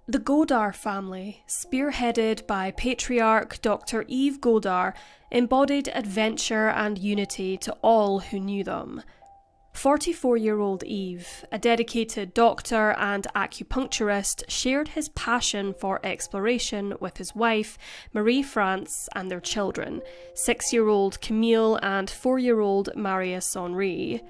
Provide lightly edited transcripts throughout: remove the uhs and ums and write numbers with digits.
The Godard family, spearheaded by patriarch Dr. Yves Godard, embodied adventure and unity to all who knew them. 44-year-old Yves, a dedicated doctor and acupuncturist, shared his passion for exploration with his wife, Marie-France, and their children, 6-year-old Camille and 4-year-old Marius-Henri.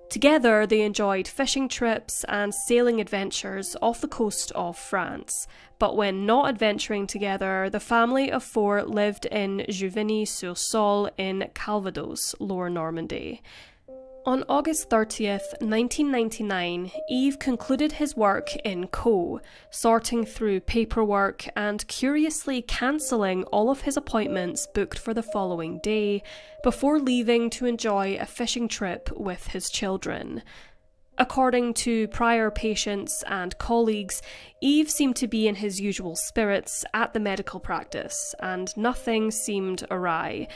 Together, they enjoyed fishing trips and sailing adventures off the coast of France. But when not adventuring together, the family of 4 lived in Jouvigny-sur-Saulx in Calvados, Lower Normandy. On August 30th, 1999, Yves concluded his work in Co, sorting through paperwork and curiously cancelling all of his appointments booked for the following day, before leaving to enjoy a fishing trip with his children. According to prior patients and colleagues, Yves seemed to be in his usual spirits at the medical practice, and nothing seemed awry.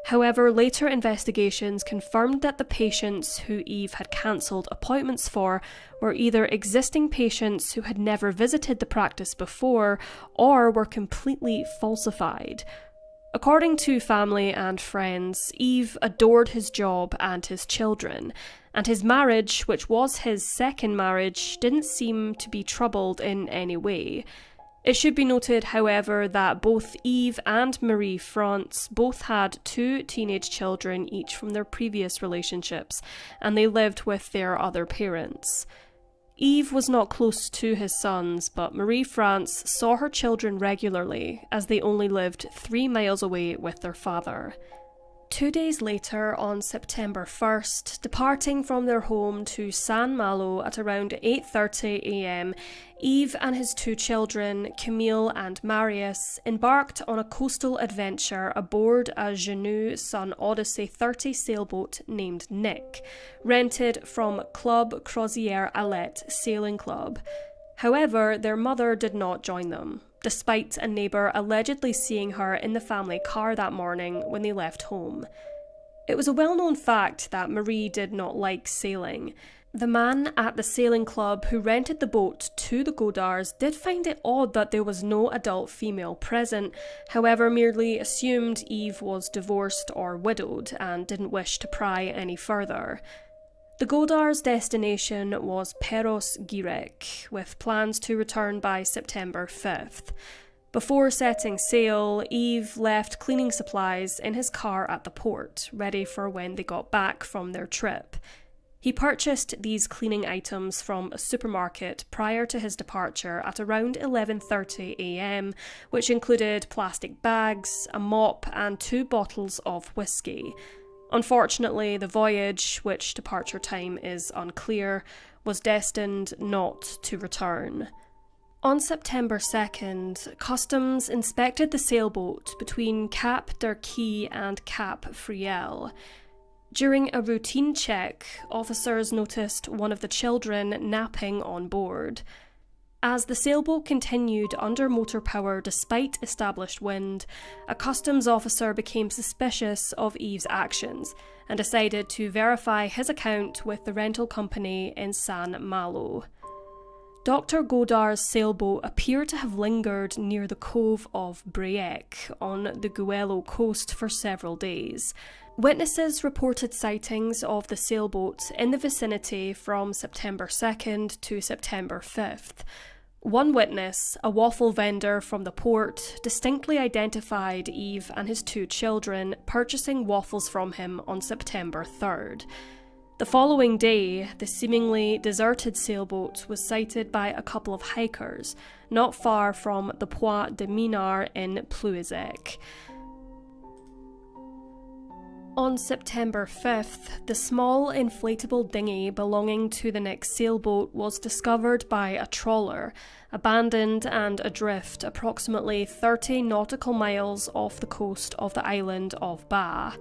However, later investigations confirmed that the patients who Yves had cancelled appointments for were either existing patients who had never visited the practice before or were completely falsified. According to family and friends, Yves adored his job and his children, and his marriage, which was his second marriage, didn't seem to be troubled in any way. It should be noted, however, that both Yves and Marie-France both had 2 teenage children each from their previous relationships, and they lived with their other parents. Yves was not close to his sons, but Marie-France saw her children regularly, as they only lived 3 miles away with their father. 2 days later, on September 1st, departing from their home to Saint-Malo at around 8:30 a.m, Yves and his 2 children, Camille and Marius, embarked on a coastal adventure aboard a Genoux Sun Odyssey 30 sailboat named Nick, rented from Club Croisière Alette Sailing Club. However, their mother did not join them, despite a neighbour allegedly seeing her in the family car that morning when they left home. It was a well-known fact that Marie did not like sailing. The man at the sailing club who rented the boat to the Godards did find it odd that there was no adult female present, however merely assumed Yves was divorced or widowed and didn't wish to pry any further. The Godards' destination was Perros-Guirec, with plans to return by September 5th. Before setting sail, Yves left cleaning supplies in his car at the port, ready for when they got back from their trip. He purchased these cleaning items from a supermarket prior to his departure at around 11:30 a.m, which included plastic bags, a mop, and 2 bottles of whiskey. Unfortunately, the voyage, which departure time is unclear, was destined not to return. On September 2nd, Customs inspected the sailboat between Cap d'Arquis and Cap Friel. During a routine check, officers noticed one of the children napping on board. As the sailboat continued under motor power despite established wind, a customs officer became suspicious of Yves' actions and decided to verify his account with the rental company in Saint-Malo. Dr. Godard's sailboat appeared to have lingered near the cove of Rake on the Goëlo coast for several days. Witnesses reported sightings of the sailboat in the vicinity from September 2nd to September 5th. One witness, a waffle vendor from the port, distinctly identified Yves and his 2 children purchasing waffles from him on September 3rd. The following day, the seemingly deserted sailboat was sighted by a couple of hikers, not far from the Pointe de Minard in Plouizec. On September 5th, the small inflatable dinghy belonging to the Nick sailboat was discovered by a trawler, abandoned and adrift approximately 30 nautical miles off the coast of the island of Ba.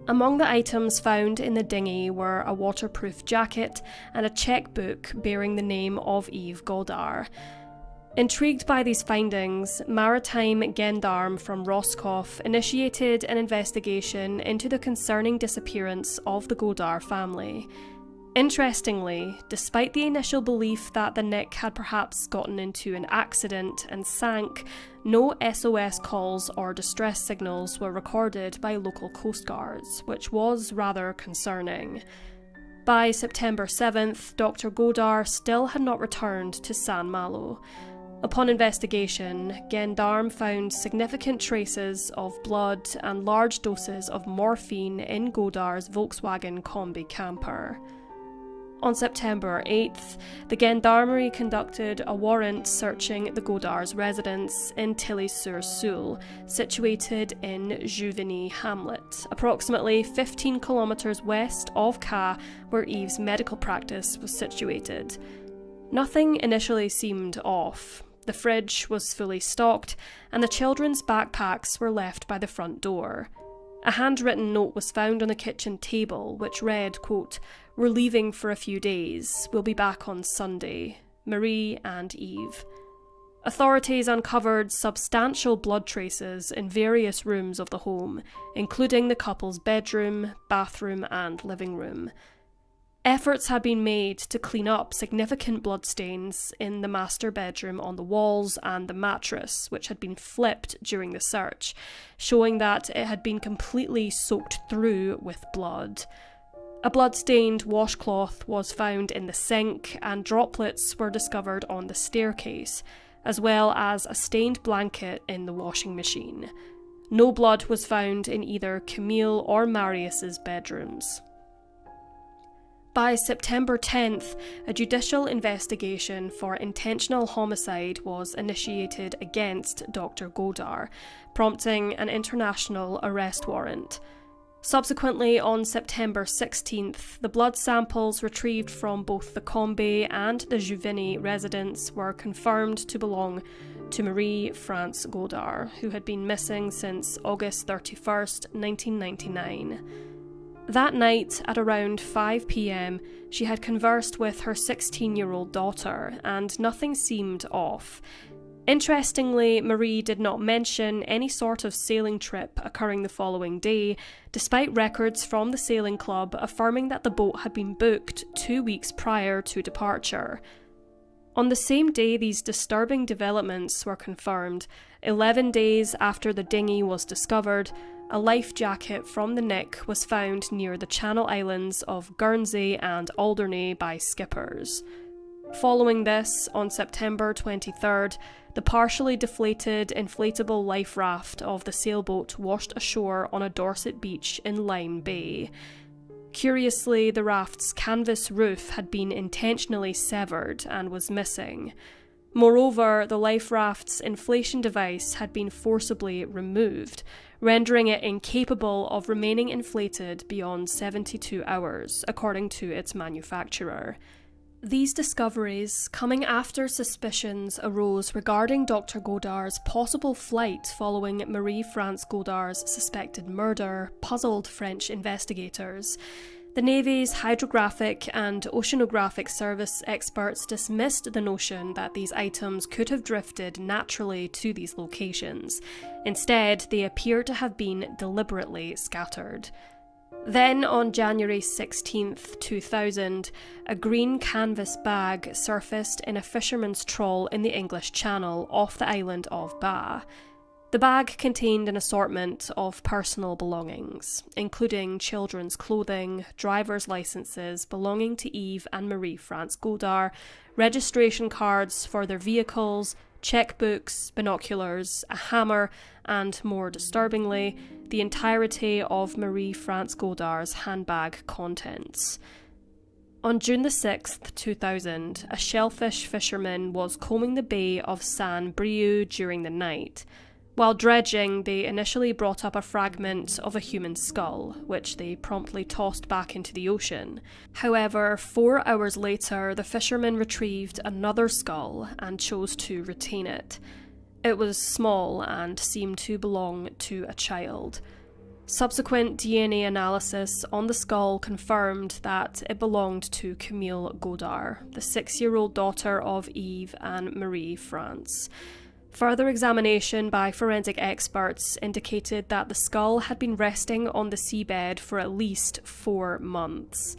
Among the items found in the dinghy were a waterproof jacket and a checkbook bearing the name of Yves Godard. Intrigued by these findings, maritime gendarme from Roscoff initiated an investigation into the concerning disappearance of the Godard family. Interestingly, despite the initial belief that the Nick had perhaps gotten into an accident and sank, no SOS calls or distress signals were recorded by local coastguards, which was rather concerning. By September 7th, Dr. Godard still had not returned to Saint Malo. Upon investigation, gendarme found significant traces of blood and large doses of morphine in Godard's Volkswagen Combi camper. On September 8th, the gendarmerie conducted a warrant searching the Godard's residence in Tilly-sur-Seulles, situated in Juvigny hamlet, approximately 15 kilometres west of Caen, where Yves's medical practice was situated. Nothing initially seemed off. The fridge was fully stocked, and the children's backpacks were left by the front door. A handwritten note was found on the kitchen table, which read, quote, "We're leaving for a few days. We'll be back on Sunday. Marie and Yves." Authorities uncovered substantial blood traces in various rooms of the home, including the couple's bedroom, bathroom, and living room. Efforts had been made to clean up significant bloodstains in the master bedroom on the walls and the mattress, which had been flipped during the search, showing that it had been completely soaked through with blood. A blood-stained washcloth was found in the sink, and droplets were discovered on the staircase, as well as a stained blanket in the washing machine. No blood was found in either Camille or Marius's bedrooms. By September 10th, a judicial investigation for intentional homicide was initiated against Dr. Godard, prompting an international arrest warrant. Subsequently, on September 16th, the blood samples retrieved from both the Combi and the Juvigny residence were confirmed to belong to Marie France Godard, who had been missing since August 31st, 1999. That night, at around 5 p.m, she had conversed with her 16-year-old daughter, and nothing seemed off. Interestingly, Marie did not mention any sort of sailing trip occurring the following day, despite records from the sailing club affirming that the boat had been booked 2 weeks prior to departure. On the same day these disturbing developments were confirmed, 11 days after the dinghy was discovered, a life jacket from the Nick was found near the Channel Islands of Guernsey and Alderney by skippers. Following this, on September 23rd, the partially deflated inflatable life raft of the sailboat washed ashore on a Dorset beach in Lyme Bay. Curiously, the raft's canvas roof had been intentionally severed and was missing. Moreover, the life raft's inflation device had been forcibly removed, rendering it incapable of remaining inflated beyond 72 hours, according to its manufacturer. These discoveries, coming after suspicions arose regarding Dr. Godard's possible flight following Marie France Godard's suspected murder, puzzled French investigators. The Navy's hydrographic and oceanographic service experts dismissed the notion that these items could have drifted naturally to these locations. Instead, they appear to have been deliberately scattered. Then, on January 16th, 2000, a green canvas bag surfaced in a fisherman's trawl in the English Channel off the island of Ba. The bag contained an assortment of personal belongings, including children's clothing, driver's licenses belonging to Yves and Marie France Godard, registration cards for their vehicles, checkbooks, binoculars, a hammer, and, more disturbingly, the entirety of Marie France Godard's handbag contents. On June the 6th, 2000, a shellfish fisherman was combing the bay of Myuu during the night. While dredging, they initially brought up a fragment of a human skull, which they promptly tossed back into the ocean. However, 4 hours later, the fisherman retrieved another skull and chose to retain it. It was small and seemed to belong to a child. Subsequent DNA analysis on the skull confirmed that it belonged to Camille Godard, the 6-year-old daughter of Yves and Marie France. Further examination by forensic experts indicated that the skull had been resting on the seabed for at least 4 months.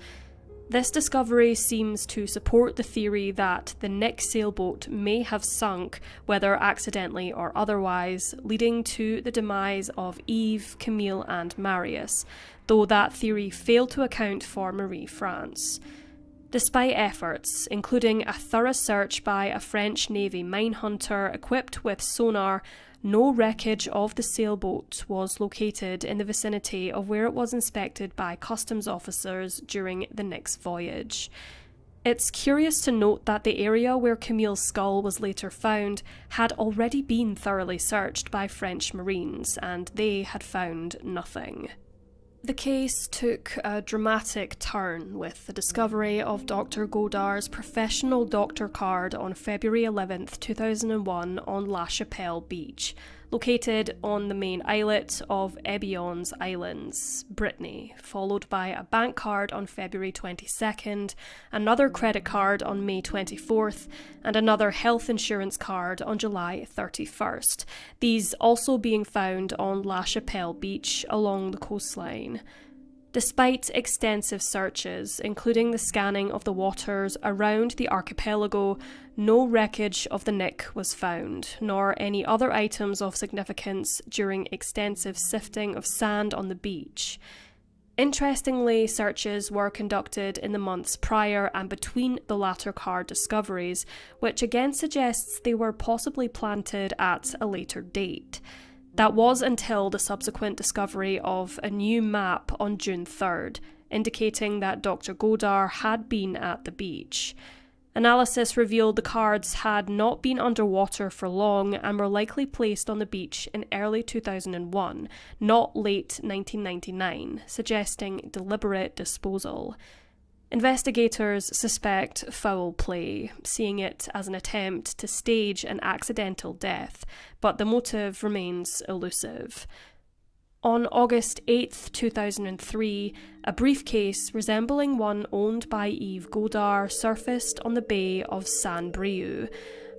This discovery seems to support the theory that the Nick sailboat may have sunk, whether accidentally or otherwise, leading to the demise of Eve, Camille and Marius, though that theory failed to account for Marie France. Despite efforts, including a thorough search by a French Navy mine hunter equipped with sonar, no wreckage of the sailboat was located in the vicinity of where it was inspected by customs officers during the Nick's voyage. It's curious to note that the area where Camille's skull was later found had already been thoroughly searched by French Marines, and they had found nothing. The case took a dramatic turn with the discovery of Dr. Godard's professional doctor card on February 11, 2001 on La Chapelle Beach, located on the main islet of Ebions Islands, Brittany, followed by a bank card on February 22nd, another credit card on May 24th, and another health insurance card on July 31st, these also being found on La Chapelle Beach along the coastline. Despite extensive searches, including the scanning of the waters around the archipelago, no wreckage of the Nick was found, nor any other items of significance during extensive sifting of sand on the beach. Interestingly, searches were conducted in the months prior and between the latter card discoveries, which again suggests they were possibly planted at a later date. That was until the subsequent discovery of a new map on June 3rd, indicating that Dr. Godard had been at the beach. Analysis revealed the cards had not been underwater for long and were likely placed on the beach in early 2001, not late 1999, suggesting deliberate disposal. Investigators suspect foul play, seeing it as an attempt to stage an accidental death, but the motive remains elusive. On August 8, 2003, a briefcase resembling one owned by Yves Godard surfaced on the bay of Saint-Brieuc.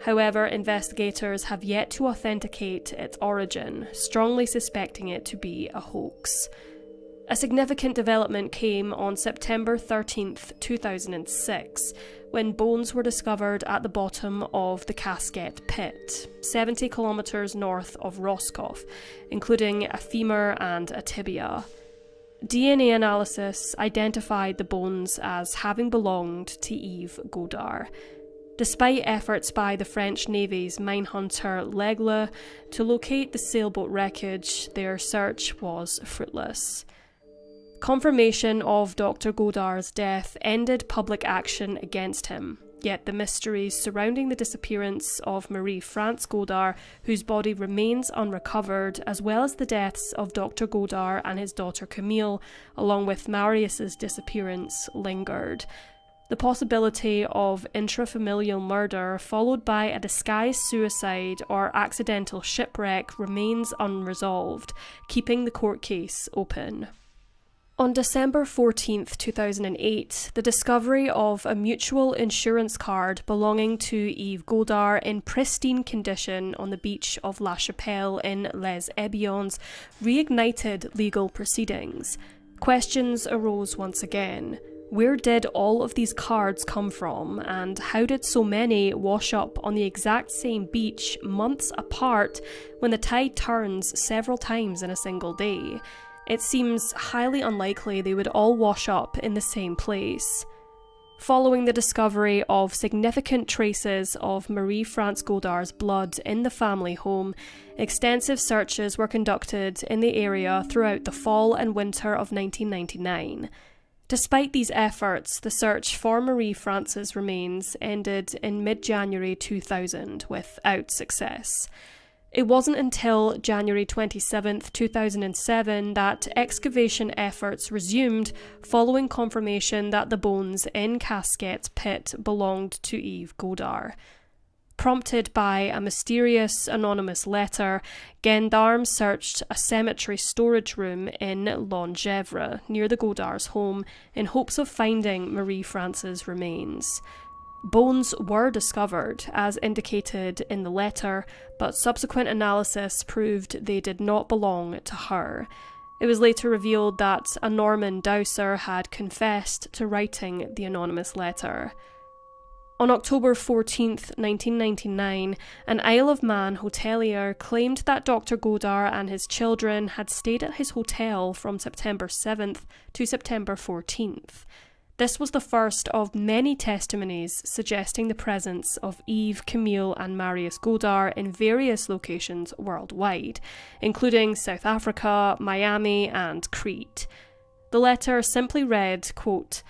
However, investigators have yet to authenticate its origin, strongly suspecting it to be a hoax. A significant development came on September 13, 2006, when bones were discovered at the bottom of the Casquette Pit, 70 kilometres north of Roscoff, including a femur and a tibia. DNA analysis identified the bones as having belonged to Yves Godard. Despite efforts by the French Navy's mine hunter L'Aigle to locate the sailboat wreckage, their search was fruitless. Confirmation of Dr. Godard's death ended public action against him, yet the mysteries surrounding the disappearance of Marie France Godard, whose body remains unrecovered, as well as the deaths of Dr. Godard and his daughter Camille, along with Marius's disappearance, lingered. The possibility of intrafamilial murder followed by a disguised suicide or accidental shipwreck remains unresolved, keeping the court case open. On December 14, 2008, the discovery of a mutual insurance card belonging to Yves Godard in pristine condition on the beach of La Chapelle in Les Ebions reignited legal proceedings. Questions arose once again. Where did all of these cards come from, and how did so many wash up on the exact same beach months apart when the tide turns several times in a single day? It seems highly unlikely they would all wash up in the same place. Following the discovery of significant traces of Marie France Godard's blood in the family home, extensive searches were conducted in the area throughout the fall and winter of 1999. Despite these efforts, the search for Marie France's remains ended in mid-January 2000 without success. It wasn't until January 27, 2007 that excavation efforts resumed following confirmation that the bones in Casquette Pit belonged to Yves Godard. Prompted by a mysterious anonymous letter, gendarmes searched a cemetery storage room in Longevre, near the Godards' home, in hopes of finding Marie France's remains. Bones were discovered, as indicated in the letter, but subsequent analysis proved they did not belong to her. It was later revealed that a Norman douser had confessed to writing the anonymous letter. On October 14th, 1999, an Isle of Man hotelier claimed that Dr. Godard and his children had stayed at his hotel from September 7th to September 14th. This was the first of many testimonies suggesting the presence of Yves, Camille and Marius Godard in various locations worldwide, including South Africa, Miami and Crete. The letter simply read, quote,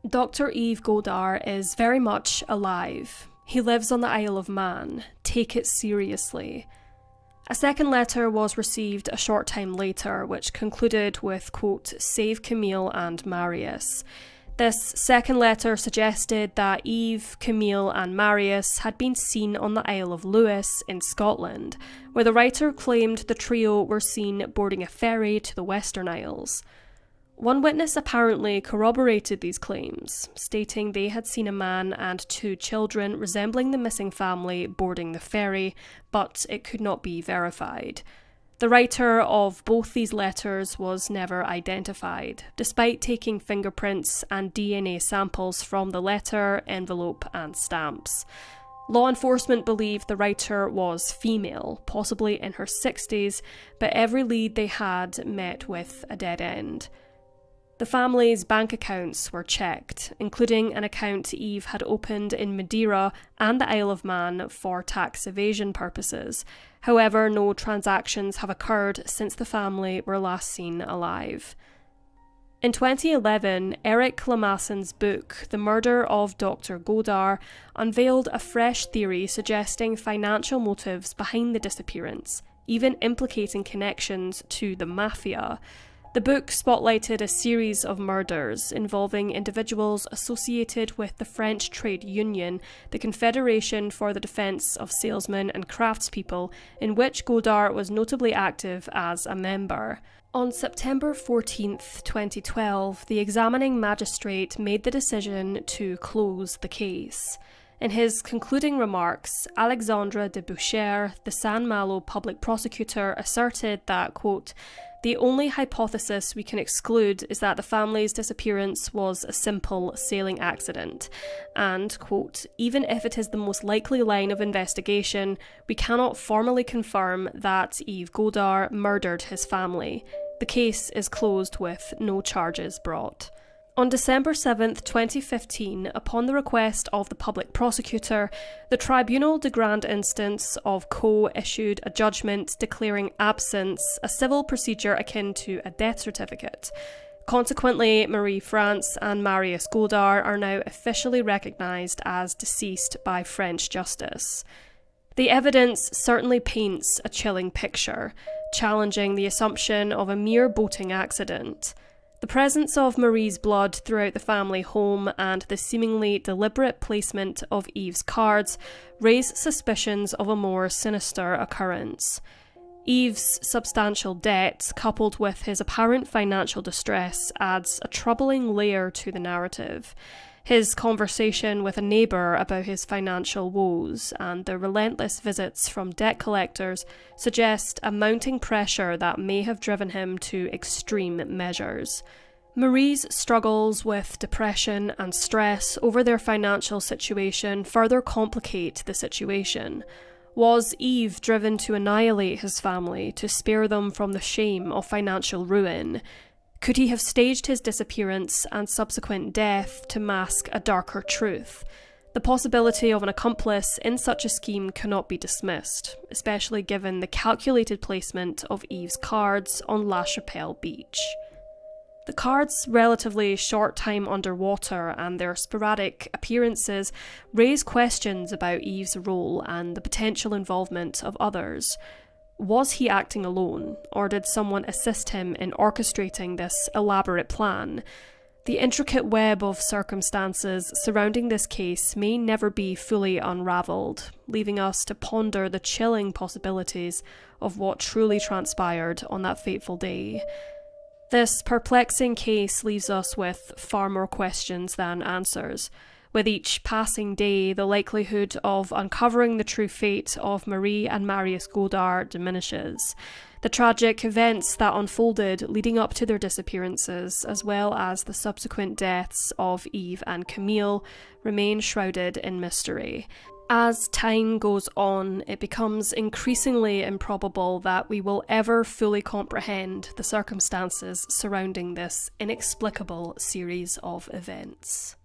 "Dr. Yves Godard is very much alive. He lives on the Isle of Man. Take it seriously." A second letter was received a short time later, which concluded with, quote, "Save Camille and Marius." This second letter suggested that Yves, Camille and Marius had been seen on the Isle of Lewis in Scotland, where the writer claimed the trio were seen boarding a ferry to the Western Isles. One witness apparently corroborated these claims, stating they had seen a man and 2 children resembling the missing family boarding the ferry, but it could not be verified. The writer of both these letters was never identified, despite taking fingerprints and DNA samples from the letter, envelope and stamps. Law enforcement believed the writer was female, possibly in her 60s, but every lead they had met with a dead end. The family's bank accounts were checked, including an account Yves had opened in Madeira and the Isle of Man for tax evasion purposes. However, no transactions have occurred since the family were last seen alive. In 2011, Eric Lamassen's book, The Murder of Dr. Godard, unveiled a fresh theory suggesting financial motives behind the disappearance, even implicating connections to the mafia. The book spotlighted a series of murders involving individuals associated with the French trade union, the Confederation for the Defence of Salesmen and Craftspeople, in which Godard was notably active as a member. On September 14, 2012, the examining magistrate made the decision to close the case. In his concluding remarks, Alexandre de Boucher, the Saint-Malo public prosecutor, asserted that, quote, "The only hypothesis we can exclude is that the family's disappearance was a simple sailing accident, and, quote, even if it is the most likely line of investigation, we cannot formally confirm that Yves Godard murdered his family. The case is closed with no charges brought." On December 7, 2015, upon the request of the public prosecutor, the Tribunal de Grande Instance of Caux issued a judgment declaring absence a civil procedure akin to a death certificate. Consequently, Marie France and Marius Godard are now officially recognised as deceased by French justice. The evidence certainly paints a chilling picture, challenging the assumption of a mere boating accident. The presence of Marie's blood throughout the family home and the seemingly deliberate placement of Yves' cards raise suspicions of a more sinister occurrence. Yves' substantial debt, coupled with his apparent financial distress, adds a troubling layer to the narrative. His conversation with a neighbour about his financial woes and the relentless visits from debt collectors suggest a mounting pressure that may have driven him to extreme measures. Marie's struggles with depression and stress over their financial situation further complicate the situation. Was Yves driven to annihilate his family to spare them from the shame of financial ruin? Could he have staged his disappearance and subsequent death to mask a darker truth? The possibility of an accomplice in such a scheme cannot be dismissed, especially given the calculated placement of Yves' cards on La Chapelle Beach. The cards' relatively short time underwater and their sporadic appearances raise questions about Yves' role and the potential involvement of others. Was he acting alone, or did someone assist him in orchestrating this elaborate plan? The intricate web of circumstances surrounding this case may never be fully unravelled, leaving us to ponder the chilling possibilities of what truly transpired on that fateful day. This perplexing case leaves us with far more questions than answers. With each passing day, the likelihood of uncovering the true fate of Marie and Marius Godard diminishes. The tragic events that unfolded leading up to their disappearances, as well as the subsequent deaths of Eve and Camille, remain shrouded in mystery. As time goes on, it becomes increasingly improbable that we will ever fully comprehend the circumstances surrounding this inexplicable series of events.